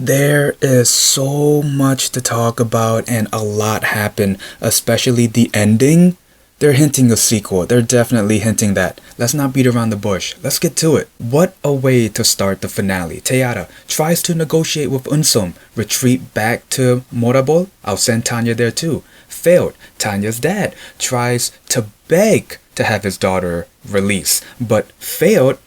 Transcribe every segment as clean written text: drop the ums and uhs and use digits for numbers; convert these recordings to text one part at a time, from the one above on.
There is so much to talk about and a lot happened, especially the ending. They're hinting a sequel. They're definitely hinting that. Let's not beat around the bush. Let's get to it. What a way to start the finale. Teara tries to negotiate with Unsum. Retreat back to Morabol. I'll send Tanya there too. Failed. Tanya's dad tries to beg to have his daughter released, but failed.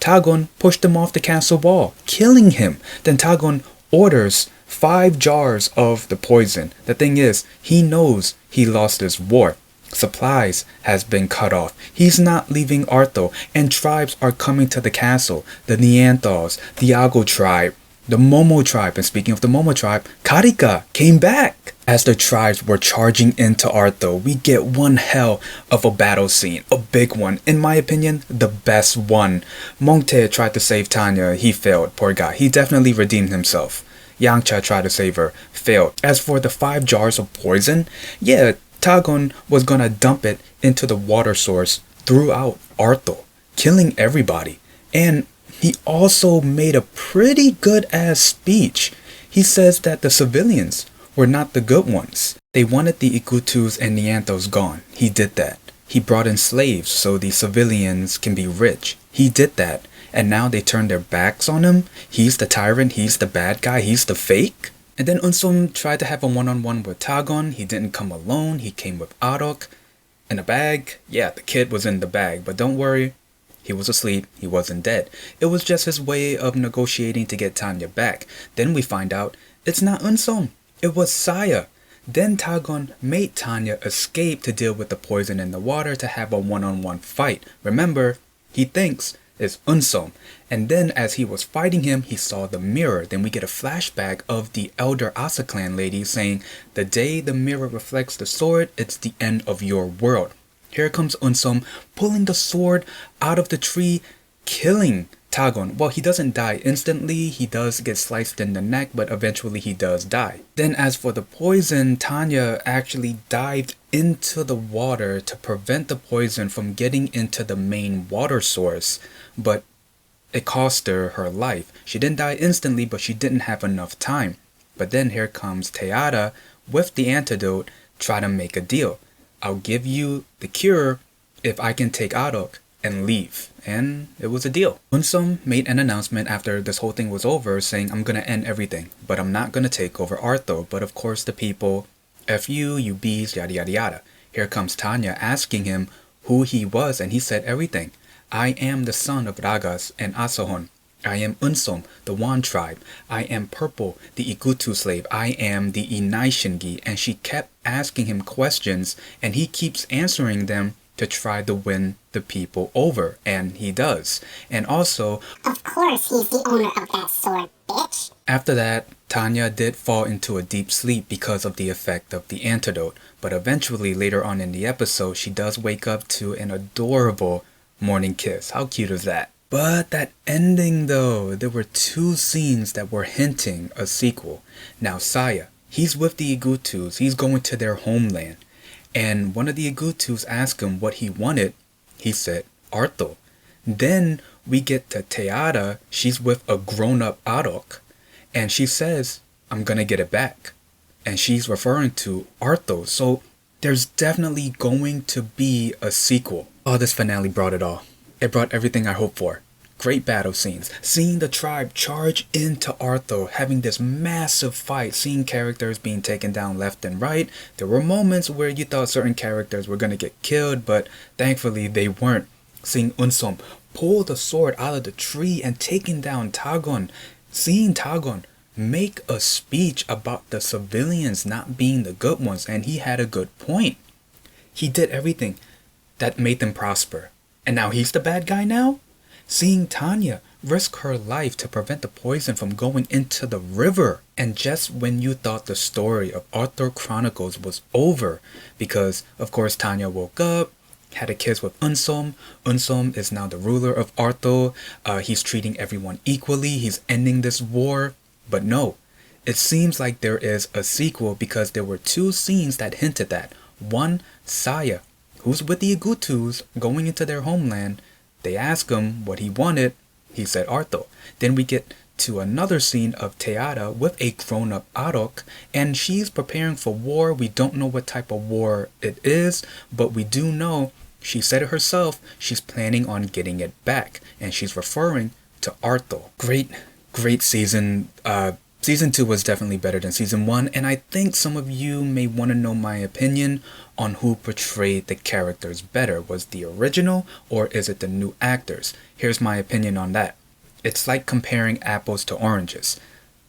Tagon pushed him off the castle wall, killing him. Then Tagon orders 5 jars of the poison. The thing is, he knows he lost this war. Supplies has been cut off. He's not leaving Arthdal, and tribes are coming to the castle. The Neanthals, the Ago tribe, the Momo tribe, and speaking of the Momo tribe, Karika came back. As the tribes were charging into Arthdal, we get one hell of a battle scene, a big one. In my opinion, the best one. Mongte tried to save Tanya, he failed, poor guy. He definitely redeemed himself. Yangcha tried to save her, failed. As for the 5 jars of poison, yeah, Tagon was gonna dump it into the water source throughout Arthdal, killing everybody. And he also made a pretty good ass speech. He says that the civilians were not the good ones. They wanted the Ikutus and Neanthos gone. He did that. He brought in slaves so the civilians can be rich. He did that. And now they turned their backs on him. He's the tyrant. He's the bad guy. He's the fake. And then Unsum tried to have a one-on-one with Tagon. He didn't come alone. He came with Arok in a bag. Yeah, the kid was in the bag. But don't worry. He was asleep. He wasn't dead. It was just his way of negotiating to get Tanya back. Then we find out it's not Unsum. It was Saya. Then Tagon made Tanya escape to deal with the poison in the water to have a one-on-one fight. Remember, he thinks it's Unsum. And then as he was fighting him, he saw the mirror. Then we get a flashback of the elder Asa clan lady saying, the day the mirror reflects the sword, it's the end of your world. Here comes Unsum pulling the sword out of the tree, killing Tagon. Well, he doesn't die instantly. He does get sliced in the neck, but eventually he does die. Then as for the poison, Tanya actually dived into the water to prevent the poison from getting into the main water source. But it cost her her life. She didn't die instantly, but she didn't have enough time. But then here comes Teara with the antidote, try to make a deal. I'll give you the cure if I can take Arok and leave. And it was a deal. Unsum made an announcement after this whole thing was over saying, I'm gonna end everything, but I'm not gonna take over Arthdal. But of course the people, F you bees, yada yada yada. Here comes Tanya asking him who he was, and he said everything. I am the son of Ragas and Asahon. I am Unsum, the Wan tribe. I am Purple, the Ikutu slave. I am the Inai Shingi. And she kept asking him questions, and he keeps answering them to try to win the people over. And he does. And also, of course he's the owner of that sword, bitch. After that, Tanya did fall into a deep sleep because of the effect of the antidote. But eventually, later on in the episode, she does wake up to an adorable morning kiss. How cute is that? But that ending though, there were 2 scenes that were hinting a sequel. Now Saya, he's with the Igutus, he's going to their homeland. And one of the Igutus asked him what he wanted. He said, Arthdal. Then we get to Teara, she's with a grown-up Arok. And she says, I'm gonna get it back. And she's referring to Arthdal. So there's definitely going to be a sequel. Oh, this finale brought it all. It brought everything I hoped for. Great battle scenes. Seeing the tribe charge into Arthdal, having this massive fight, seeing characters being taken down left and right. There were moments where you thought certain characters were going to get killed, but thankfully they weren't. Seeing Unsum pull the sword out of the tree and taking down Tagon. Seeing Tagon make a speech about the civilians not being the good ones, and he had a good point. He did everything that made them prosper. And now he's the bad guy now? Seeing Tanya risk her life to prevent the poison from going into the river. And just when you thought the story of Arthdal Chronicles was over, because of course Tanya woke up, had a kiss with Unsum. Unsum is now the ruler of Arthdal. He's treating everyone equally. He's ending this war. But no, it seems like there is a sequel because there were 2 scenes that hinted that. One, Saya, who's with the Igutus going into their homeland. They ask him what he wanted. He said Arthdal. Then we get to another scene of Teada with a grown-up Arok, and she's preparing for war. We don't know what type of war it is, but we do know, she said it herself, she's planning on getting it back, and she's referring to Arthdal. Great season. Season 2 was definitely better than Season 1, and I think some of you may want to know my opinion on who portrayed the characters better. Was the original, or is it the new actors? Here's my opinion on that. It's like comparing apples to oranges.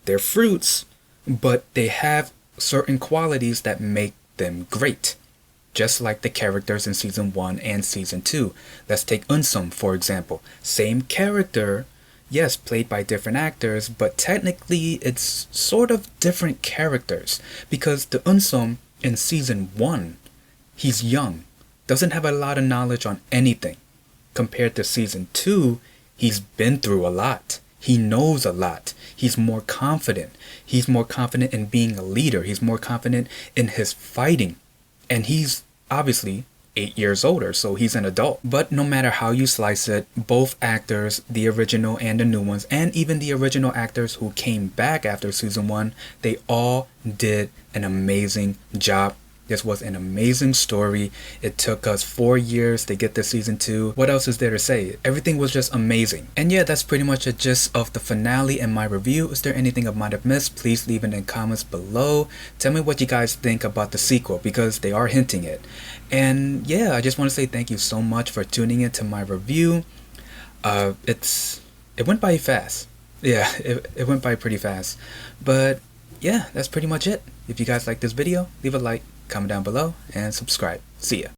They're fruits, but they have certain qualities that make them great. Just like the characters in Season 1 and Season 2. Let's take Unsum, for example. Same character, yes, played by different actors, but technically it's sort of different characters. Because the Unsum in Season 1, he's young, doesn't have a lot of knowledge on anything. Compared to Season 2, he's been through a lot. He knows a lot. He's more confident. He's more confident in being a leader. He's more confident in his fighting. And he's obviously 8 years older, so he's an adult. But no matter how you slice it, both actors, the original and the new ones, and even the original actors who came back after Season 1, they all did an amazing job. This was an amazing story. It took us 4 years to get to Season 2. What else is there to say? Everything was just amazing. And yeah, that's pretty much a gist of the finale and my review. Is there anything I might have missed? Please leave it in comments below. Tell me what you guys think about the sequel, because they are hinting it. And yeah, I just want to say thank you so much for tuning in to my review. It went by fast. Yeah, it went by pretty fast. But yeah, that's pretty much it. If you guys like this video, leave a like, comment down below, and subscribe. See ya.